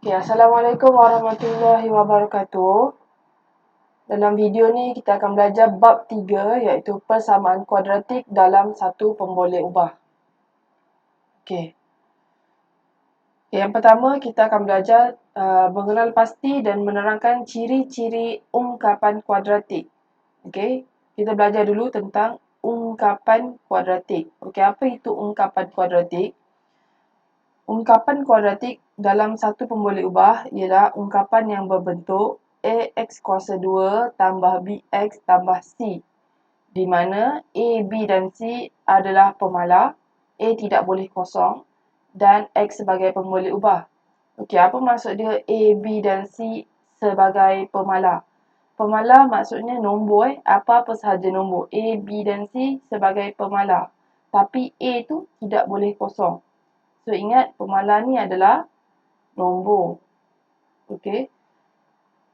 Okay, Assalamualaikum warahmatullahi wabarakatuh. Dalam video ni kita akan belajar bab 3 iaitu persamaan kuadratik dalam satu pemboleh ubah. Okay. Yang pertama kita akan belajar mengenal pasti dan menerangkan ciri-ciri ungkapan kuadratik. Okay. Kita belajar dulu tentang ungkapan kuadratik. Okay, apa itu ungkapan kuadratik? Ungkapan kuadratik dalam satu pemboleh ubah ialah ungkapan yang berbentuk AX kuasa 2 tambah BX tambah C, di mana A, B dan C adalah pemalar, A tidak boleh kosong dan X sebagai pemboleh ubah. Okey, apa maksud dia A, B dan C sebagai pemalar? Pemalar maksudnya nombor, apa-apa sahaja nombor. A, B dan C sebagai pemalar. Tapi A tu tidak boleh kosong. So, ingat pemalar ni adalah nombor. Okey.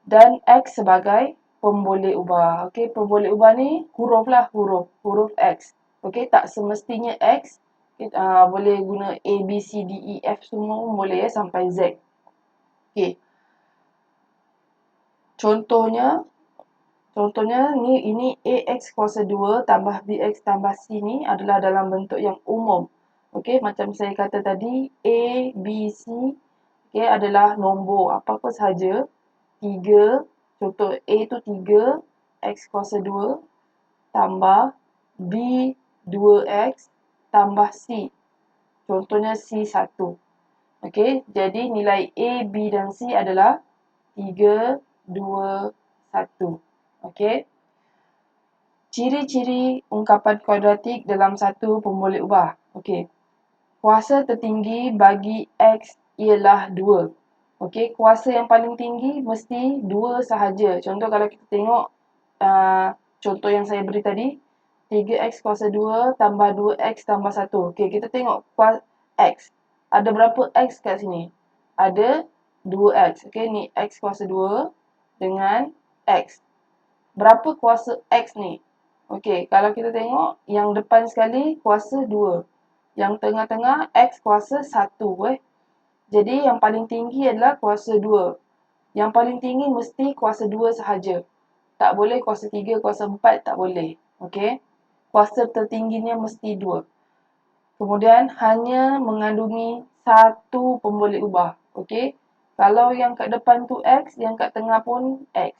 Dan X sebagai pemboleh ubah. Okey, pemboleh ubah ni huruf lah, huruf X. Okey, tak semestinya X. Boleh guna A, B, C, D, E, F semua pun boleh sampai Z. Okey. Contohnya ini AX kuasa 2 tambah BX tambah C ni adalah dalam bentuk yang umum. Okey, macam saya kata tadi, A, B, C adalah nombor apa-apa sahaja. 3, contoh A tu 3, X kuasa 2 tambah B 2X tambah C. Contohnya C 1. Okey, jadi nilai A, B dan C adalah 3, 2, 1. Okey. Ciri-ciri ungkapan kuadratik dalam satu pemboleh ubah. Okey. Kuasa tertinggi bagi X ialah 2. Okey, kuasa yang paling tinggi mesti 2 sahaja. Contoh kalau kita tengok contoh yang saya beri tadi, 3X kuasa 2 tambah 2X tambah 1. Okey, kita tengok X. Ada berapa X kat sini? Ada 2X. Okey, ni X kuasa 2 dengan X. Berapa kuasa X ni? Okey, kalau kita tengok yang depan sekali kuasa 2. Yang tengah-tengah X kuasa 1. Jadi yang paling tinggi adalah kuasa 2. Yang paling tinggi mesti kuasa 2 sahaja. Tak boleh kuasa 3, kuasa 4, tak boleh. Okey. Kuasa tertingginya mesti 2. Kemudian hanya mengandungi satu pemboleh ubah. Okey. Kalau yang kat depan tu X, yang kat tengah pun X.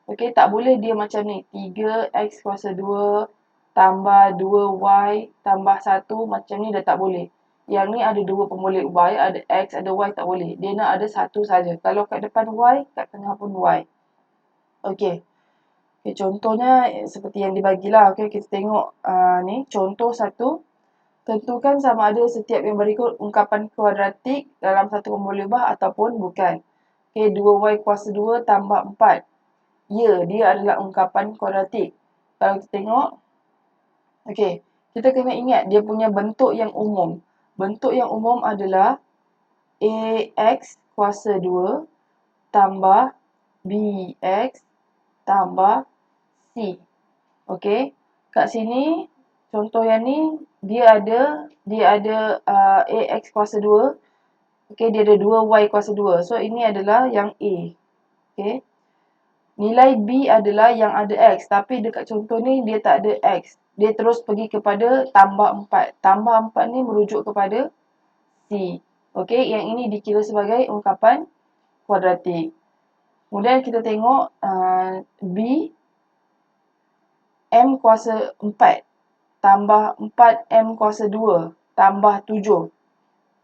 Okey, tak boleh dia macam ni. 3X kuasa 2 tambah 2Y tambah 1 macam ni dah tak boleh. Yang ni ada dua pemboleh ubah, ada X, ada Y, tak boleh. Dia nak ada satu saja. Kalau kat depan Y, kat tengah pun Y. Okey. Okay, contohnya seperti yang dibagilah. Okey, kita tengok ni contoh 1. Tentukan sama ada setiap yang berikut ungkapan kuadratik dalam satu pemboleh ubah ataupun bukan. Okey, 2Y kuasa 2 tambah 4. Ya, dia adalah ungkapan kuadratik. Kalau kita tengok, okey, kita kena ingat dia punya bentuk yang umum. Bentuk yang umum adalah AX kuasa 2 tambah BX tambah C. Okey, kat sini contoh yang ni dia ada AX kuasa 2. Okey, dia ada 2Y kuasa 2. So ini adalah yang A. Okey. Nilai B adalah yang ada X, tapi dekat contoh ni dia tak ada X. Dia terus pergi kepada tambah 4. Tambah 4 ni merujuk kepada C. Okey, yang ini dikira sebagai ungkapan kuadratik. Kemudian kita tengok B, M kuasa 4 tambah 4M kuasa 2 tambah 7.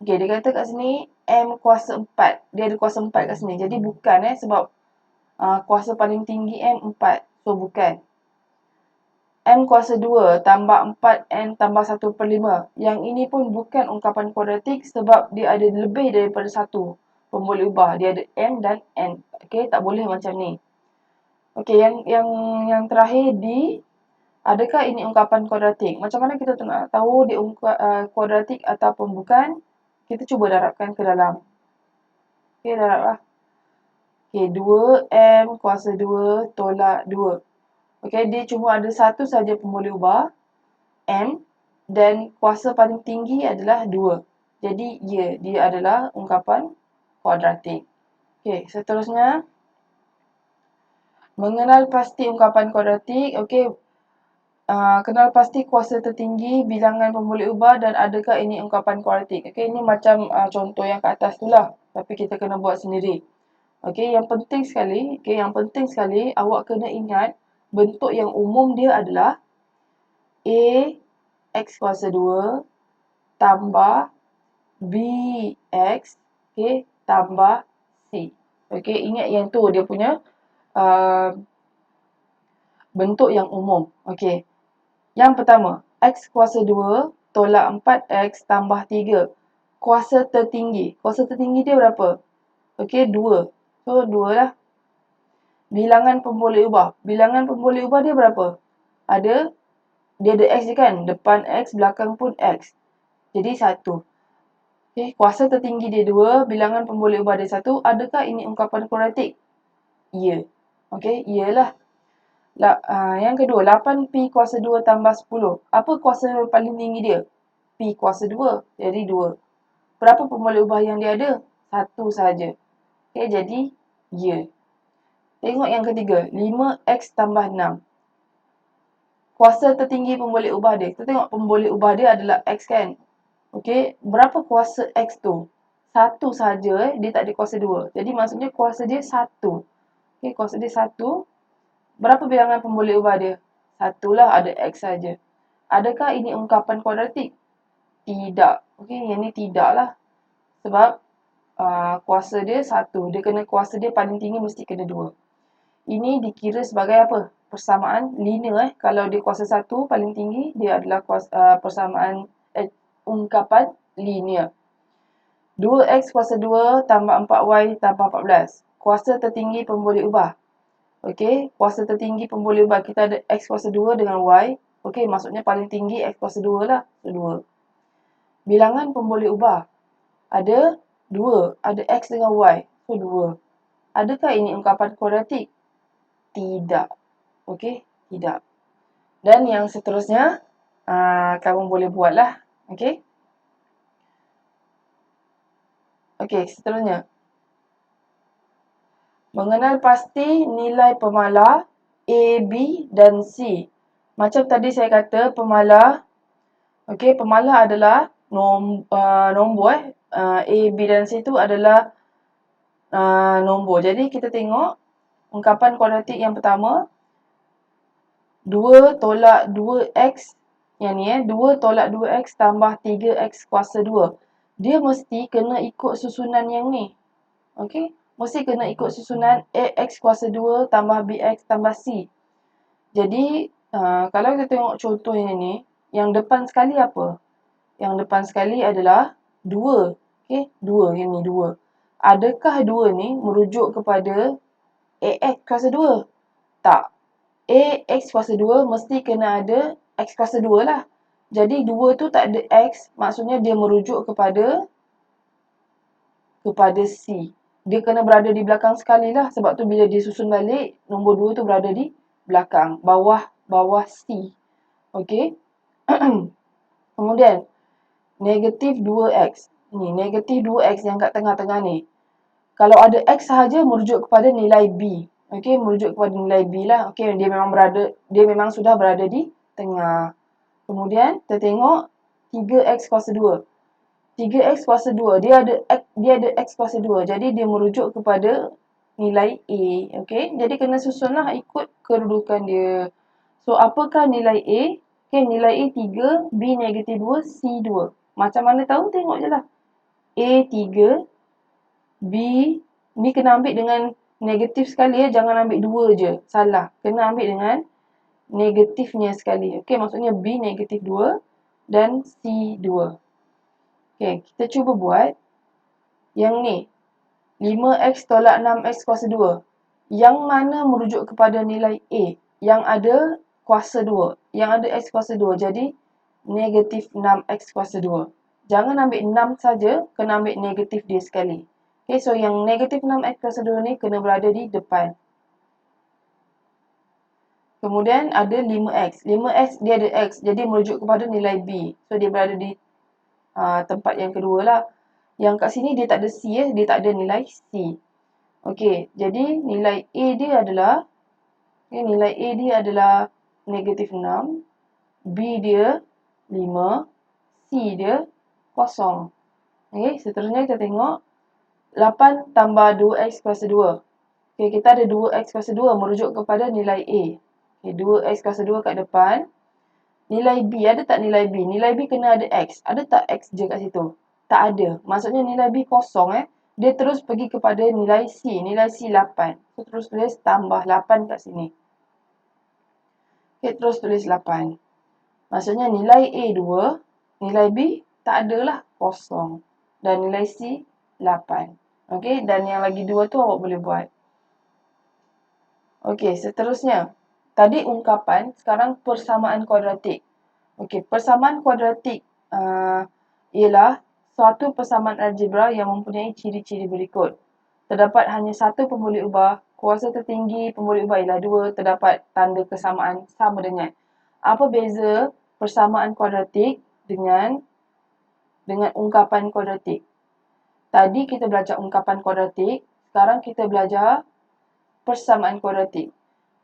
Okey, dia kata kat sini M kuasa 4. Dia ada kuasa 4 kat sini. Jadi bukan sebab kuasa paling tinggi M 4. So bukan. M kuasa 2 tambah 4N tambah 1/5. Yang ini pun bukan ungkapan kuadratik sebab dia ada lebih daripada satu pemboleh ubah. Dia ada M dan N. Okey, tak boleh macam ni. Okey, yang terakhir D. Adakah ini ungkapan kuadratik? Macam mana kita nak tahu dia kuadratik ataupun bukan? Kita cuba darabkan ke dalam. Okey, darablah. Okey, 2M kuasa 2 tolak 2. Okey, dia cuma ada satu saja pemboleh ubah, M, dan kuasa paling tinggi adalah 2. Jadi, ya, dia adalah ungkapan kuadratik. Okey, seterusnya mengenal pasti ungkapan kuadratik. Okey, kenal pasti kuasa tertinggi bilangan pemboleh ubah dan adakah ini ungkapan kuadratik. Okey, ini macam contoh yang kat atas tu lah. Tapi kita kena buat sendiri. Okey, yang penting sekali, awak kena ingat bentuk yang umum dia adalah A X kuasa 2 tambah B X, okey, tambah C. Okey, ingat yang tu dia punya uh, bentuk yang umum. Okey. Yang pertama, X kuasa 2 tolak 4X tambah 3. Kuasa tertinggi. Kuasa tertinggi dia berapa? Okey, 2. So, 2 lah. Bilangan pemboleh ubah. Bilangan pemboleh ubah dia berapa? Dia ada X je kan? Depan X, belakang pun X. Jadi, 1. Okey, kuasa tertinggi dia 2, bilangan pemboleh ubah dia 1. Adakah ini ungkapan kuadratik? Ya. Okey, iyalah. Yang kedua, 8P kuasa 2 tambah 10. Apa kuasa paling tinggi dia? P kuasa 2. Jadi 2. Berapa pemboleh ubah yang dia ada? 1 sahaja. Okey, jadi ya. Tengok yang ketiga, 5X tambah 6. Kuasa tertinggi pemboleh ubah dia. Kita tengok pemboleh ubah dia adalah X kan? Okey, berapa kuasa X tu? 1 sahaja, dia tak ada kuasa 2. Jadi maksudnya kuasa dia 1. Okey, kuasa dia 1. Berapa bilangan pemboleh ubah dia? 1 lah, ada X saja. Adakah ini ungkapan kuadratik? Tidak. Okey, yang ni tidak lah. Sebab kuasa dia 1. Dia kena kuasa dia paling tinggi mesti kena 2. Ini dikira sebagai apa? Persamaan linear. Kalau dia kuasa 1 paling tinggi, dia adalah persamaan ungkapan linear. 2X kuasa 2 tambah 4Y tambah 14. Kuasa tertinggi pemboleh ubah. Okey, kuasa tertinggi pemboleh ubah. Kita ada X kuasa 2 dengan Y. Okey, maksudnya paling tinggi X kuasa 2 lah. So, 2. Bilangan pemboleh ubah. Ada 2. Ada X dengan Y. So, 2. Adakah ini ungkapan kuadratik? Tidak. Okey, tidak. Dan yang seterusnya, kamu boleh buatlah. Okey. Okey, seterusnya. Mengenal pasti nilai pemalar A, B dan C. Macam tadi saya kata, pemalar adalah nombor. A, B dan C itu adalah nombor. Jadi kita tengok ungkapan kuadratik yang pertama, 2 tolak 2X. Yang ni 2 tolak 2X tambah 3X kuasa 2. Dia mesti kena ikut susunan yang ni. Okey? Mesti kena ikut susunan AX kuasa 2 tambah BX tambah C. Jadi, kalau kita tengok contoh yang ni, yang depan sekali apa? Yang depan sekali adalah 2. Okey, 2. Yang ni 2. Adakah 2 ni merujuk kepada AX kuasa 2? Tak. AX kuasa 2 mesti kena ada X kuasa 2 lah. Jadi 2 tu tak ada X, maksudnya dia merujuk kepada C. Dia kena berada di belakang sekali lah. Sebab tu bila dia susun balik, nombor 2 tu berada di belakang. Bawah C. Okey. Kemudian, negatif 2X. Ni, negatif 2X yang kat tengah-tengah ni. Kalau ada X sahaja merujuk kepada nilai B. Okey, merujuk kepada nilai B lah. Okey, dia memang sudah berada di tengah. Kemudian, kita tengok 3X kuasa 2. 3X kuasa 2, dia ada X kuasa 2. Jadi, dia merujuk kepada nilai A. Okey, jadi kena susunlah ikut kedudukan dia. So, apakah nilai A? Okey, nilai A 3, B negatif 2, C 2. Macam mana tahu? Tengok je lah. A 3, B, ni kena ambil dengan negatif sekali ya. Jangan ambil 2 je. Salah. Kena ambil dengan negatifnya sekali. Okey, maksudnya B negatif 2 dan C 2. Okey, kita cuba buat yang ni. 5X tolak 6X kuasa 2. Yang mana merujuk kepada nilai A? Yang ada kuasa 2. Yang ada X kuasa 2. Jadi, negatif 6X kuasa 2. Jangan ambil 6 saja, kena ambil negatif dia sekali. Okay, so yang negatif 6X kuasa 2 ni kena berada di depan. Kemudian ada 5X. 5X dia ada X, jadi merujuk kepada nilai B. So, dia berada di tempat yang kedua lah. Yang kat sini dia tak ada C ya, dia tak ada nilai C. Okey, jadi nilai A dia adalah, nilai A dia adalah negatif 6, B dia 5, C dia kosong. Okey, seterusnya kita tengok 8 tambah 2x kuasa 2. Okey, kita ada 2x kuasa 2 merujuk kepada nilai A. Okey, 2x kuasa 2 kat depan. Nilai B, ada tak nilai B? Nilai B kena ada X. Ada tak X je kat situ? Tak ada. Maksudnya nilai B kosong Dia terus pergi kepada nilai C. Nilai C 8. So, terus tulis tambah 8 kat sini. Okay, terus tulis 8. Maksudnya nilai A 2, nilai B tak adalah kosong. Dan nilai C 8. Okay, dan yang lagi 2 tu awak boleh buat. Okay, seterusnya. Tadi ungkapan, sekarang persamaan kuadratik. Okey, persamaan kuadratik ialah suatu persamaan algebra yang mempunyai ciri-ciri berikut. Terdapat hanya satu pemboleh ubah, kuasa tertinggi pemboleh ubah ialah 2, terdapat tanda kesamaan sama dengan. Apa beza persamaan kuadratik dengan ungkapan kuadratik? Tadi kita belajar ungkapan kuadratik, sekarang kita belajar persamaan kuadratik.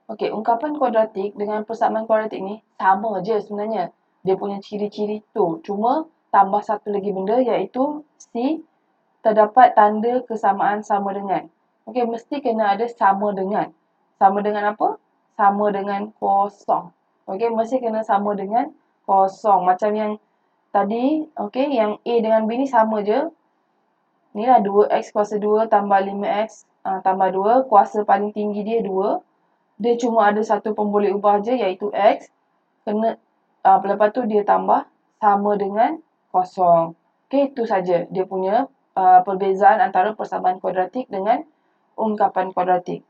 Okey, ungkapan kuadratik dengan persamaan kuadratik ni sama je sebenarnya. Dia punya ciri-ciri tu. Cuma tambah satu lagi benda iaitu C, terdapat tanda kesamaan sama dengan. Okey, mesti kena ada sama dengan. Sama dengan apa? Sama dengan kosong. Okey, mesti kena sama dengan kosong. Macam yang tadi, okey, yang A dengan B ni sama je. Ni lah 2x kuasa 2 tambah 5x tambah 2. Kuasa paling tinggi dia 2. Dia cuma ada satu pemboleh ubah je iaitu X. Lepas tu dia tambah sama dengan kosong. Okey, itu saja dia punya perbezaan antara persamaan kuadratik dengan ungkapan kuadratik.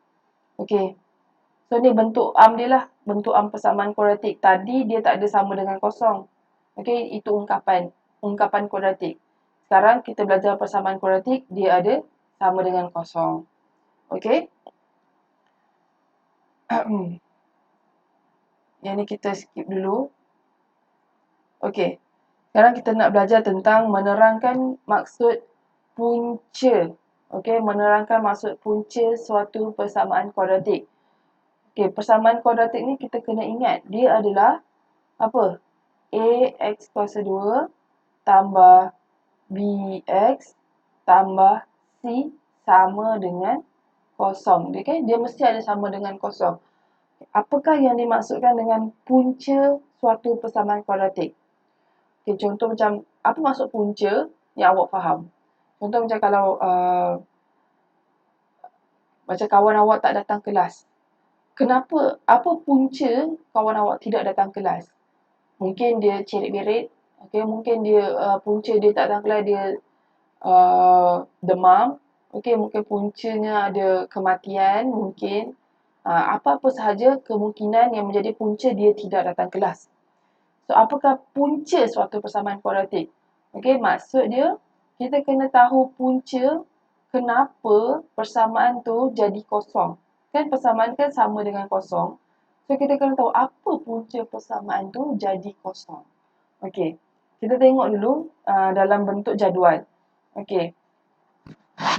Okey. So ni bentuk dia lah. Bentuk persamaan kuadratik. Tadi dia tak ada sama dengan kosong. Okey, itu ungkapan. Ungkapan kuadratik. Sekarang kita belajar persamaan kuadratik, dia ada sama dengan kosong. Okey. Yang ni kita skip dulu. Okey. Sekarang kita nak belajar tentang menerangkan maksud punca. Okey, menerangkan maksud punca suatu persamaan kuadratik. Okey, persamaan kuadratik ni kita kena ingat dia adalah apa? AX kuasa 2 tambah BX tambah C sama dengan kosong. Okay? Dia mesti ada sama dengan kosong. Apakah yang dimaksudkan dengan punca suatu persamaan kuadratik? Okay, contoh macam, apa maksud punca yang awak faham? Contoh macam kalau macam kawan awak tak datang kelas. Kenapa? Apa punca kawan awak tidak datang kelas? Mungkin dia cerit-berit. Okay, mungkin dia punca dia tak datang kelas, dia demam. Okay, mungkin puncanya ada kematian. Mungkin apa-apa sahaja kemungkinan yang menjadi punca dia tidak datang kelas. So, apakah punca suatu persamaan kuadratik? Okey, maksud dia, kita kena tahu punca kenapa persamaan tu jadi kosong. Kan persamaan kan sama dengan kosong. So, kita kena tahu apa punca persamaan tu jadi kosong. Okey, kita tengok dulu dalam bentuk jadual. Okey,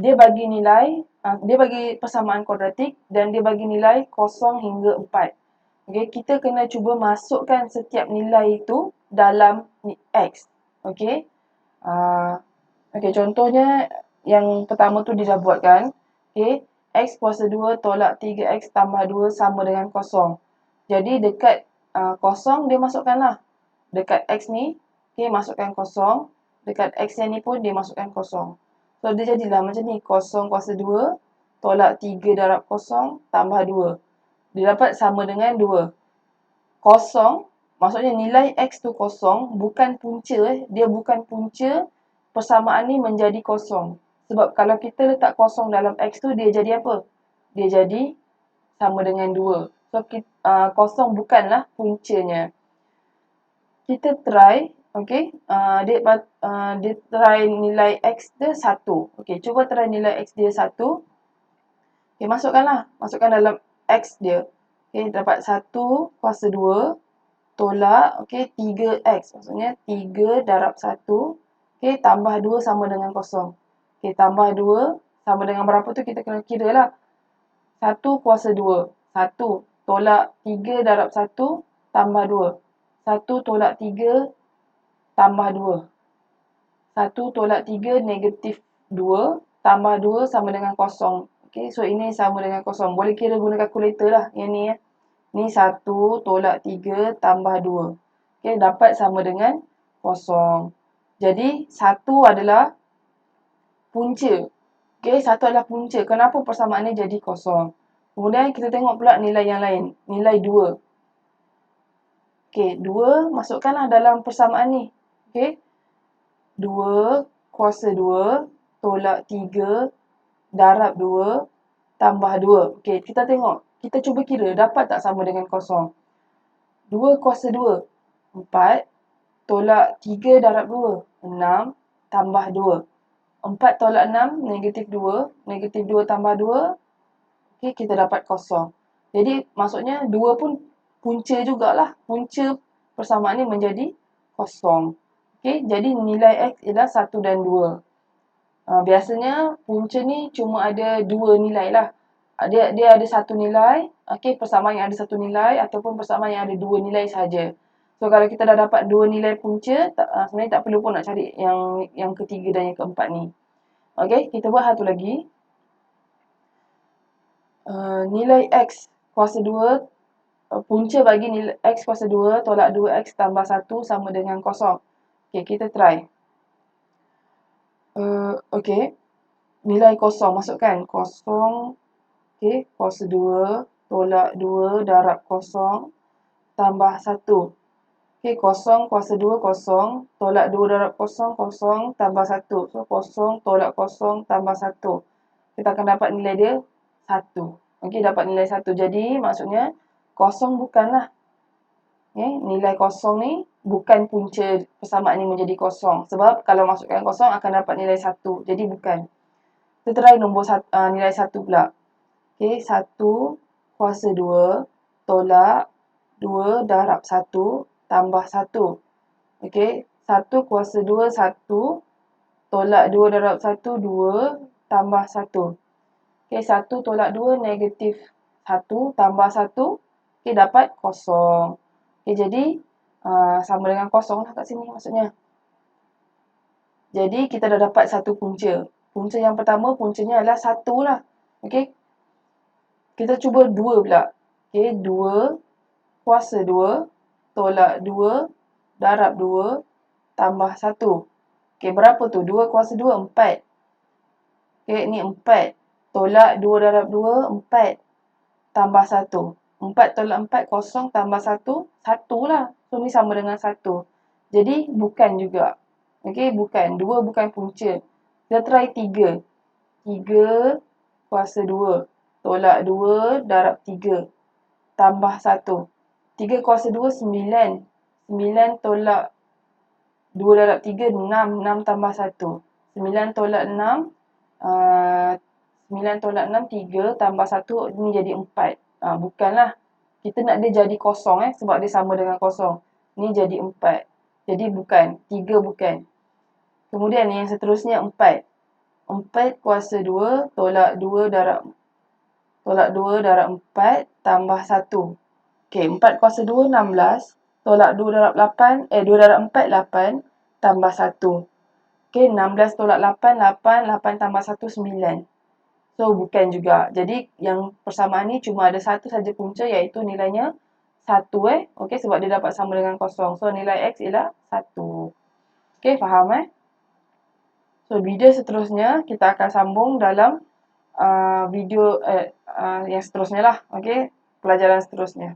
dia bagi nilai, dia bagi persamaan kuadratik dan dia bagi nilai 0 hingga 4. Okey, kita kena cuba masukkan setiap nilai itu dalam X. Okey. Okey, contohnya yang pertama tu dia dah buatkan. Okey, X kuasa 2 tolak 3X tambah 2 sama dengan 0. Jadi dekat 0 dia masukkanlah. Dekat X ni, okey, masukkan 0. Dekat X yang ni pun dia masukkan 0. So, dia jadilah macam ni. 0 kuasa 2 tolak 3 darab 0 tambah 2. Dia dapat sama dengan 2. Kosong, maksudnya nilai X tu kosong, bukan punca. Dia bukan punca persamaan ni menjadi kosong. Sebab kalau kita letak kosong dalam X tu, dia jadi apa? Dia jadi sama dengan 2. So, kosong bukanlah puncanya. Kita try, okay? Dia try nilai X dia 1. Okay, cuba try nilai X dia 1. Okay, masukkanlah. Masukkan dalam X dia. Okay, dapat 1 kuasa 2 tolak 3x. Maksudnya 3 darab 1. Okay, tambah 2 sama dengan 0. Okay, tambah 2 sama dengan berapa tu kita kena kira lah. 1 kuasa 2. 1 tolak 3 darab 1 tambah 2. 1 tolak 3 tambah 2. 1 tolak 3 negatif 2 tambah 2 sama dengan kosong. Okay, so ini sama dengan kosong. Boleh kira guna kalkulator lah yang ni ya. Ni 1 tolak 3 tambah 2. Okay, dapat sama dengan kosong. Jadi 1 adalah punca. Okay, 1 adalah punca. Kenapa persamaan ni jadi kosong? Kemudian kita tengok pula nilai yang lain. Nilai 2. Okay, 2 masukkanlah dalam persamaan ni. Okay. 2 kuasa 2 tolak 3 darab 2 tambah 2. Okay, kita tengok. Kita cuba kira dapat tak sama dengan kosong. 2 kuasa 2, 4 tolak 3 darab 2, 6 tambah 2. 4 tolak 6, negatif 2. Negatif 2 tambah 2. Okay, kita dapat kosong. Jadi, maksudnya 2 pun punca jugalah. Punca persamaan ni menjadi kosong. Okay, jadi nilai X ialah 1 dan 2. Biasanya punca ni cuma ada 2 nilai lah. Dia ada satu nilai, okay, persamaan yang ada satu nilai ataupun persamaan yang ada 2 nilai saja. So, kalau kita dah dapat 2 nilai punca, sebenarnya tak perlu pun nak cari yang ketiga dan yang keempat ni. Okay, kita buat satu lagi. Nilai X kuasa 2, punca bagi nilai X kuasa 2 tolak 2X tambah 1 sama dengan kosong. Okay, kita try. Okay, nilai kosong masukkan. Kosong, okay, kuasa 2 tolak 2 darab kosong tambah 1. Okay, kosong kuasa 2 kosong tolak 2 darab kosong, kosong tambah 1. So, kosong tolak kosong tambah 1. Kita akan dapat nilai dia 1. Okay, dapat nilai 1. Jadi, maksudnya kosong bukanlah. Okay, nilai kosong ni bukan punca persamaan ni menjadi kosong. Sebab kalau masukkan kosong akan dapat nilai 1. Jadi, bukan. Kita try nilai 1 pula. Okay, 1 kuasa 2 tolak 2 darab 1 tambah 1. Okay, 1 kuasa 2, 1 tolak 2 darab 1, 2 tambah 1. Okay, 1 tolak 2, negatif 1 tambah 1. Okay, dapat kosong. Okay, jadi sama dengan kosong lah kat sini maksudnya. Jadi, kita dah dapat satu punca. Punca yang pertama, puncanya adalah 1 lah. Okay, kita cuba 2 pula. Okay, 2 kuasa 2 tolak 2 darab 2 tambah 1. Okay, berapa tu? 2 kuasa 2, 4. Okay, ni 4. Tolak 2 darab 2, 4. Tambah 1. 4 tolak 4, kosong tambah 1, 1 lah. So, ni sama dengan 1. Jadi, bukan juga. Okay, bukan. 2 bukan punca. Kita try 3. 3 kuasa 2 tolak 2 darab 3 tambah 1. 3 kuasa 2, 9. 9 tolak 2 darab 3, 6. 6 tambah 1. 9 tolak 6, 9 tolak 6, 3 tambah 1, ni jadi 4. Bukanlah. Kita nak dia jadi kosong sebab dia sama dengan kosong. Ni jadi 4. Jadi bukan. 3 bukan. Kemudian yang seterusnya 4. 4 kuasa 2 tolak 2 darab 4 tambah 1. Okey, 4 kuasa 2, 16. Tolak 2 darab 8, 2 darab 4, 8 tambah 1. Okey, 16 tolak 8, 8. 8 tambah 1, 9. So, bukan juga. Jadi, yang persamaan ni cuma ada satu saja punca iaitu nilainya 1 Okey, sebab dia dapat sama dengan kosong. So, nilai X ialah 1. Okey, faham So, video seterusnya kita akan sambung dalam video yang seterusnya lah. Okey, pelajaran seterusnya.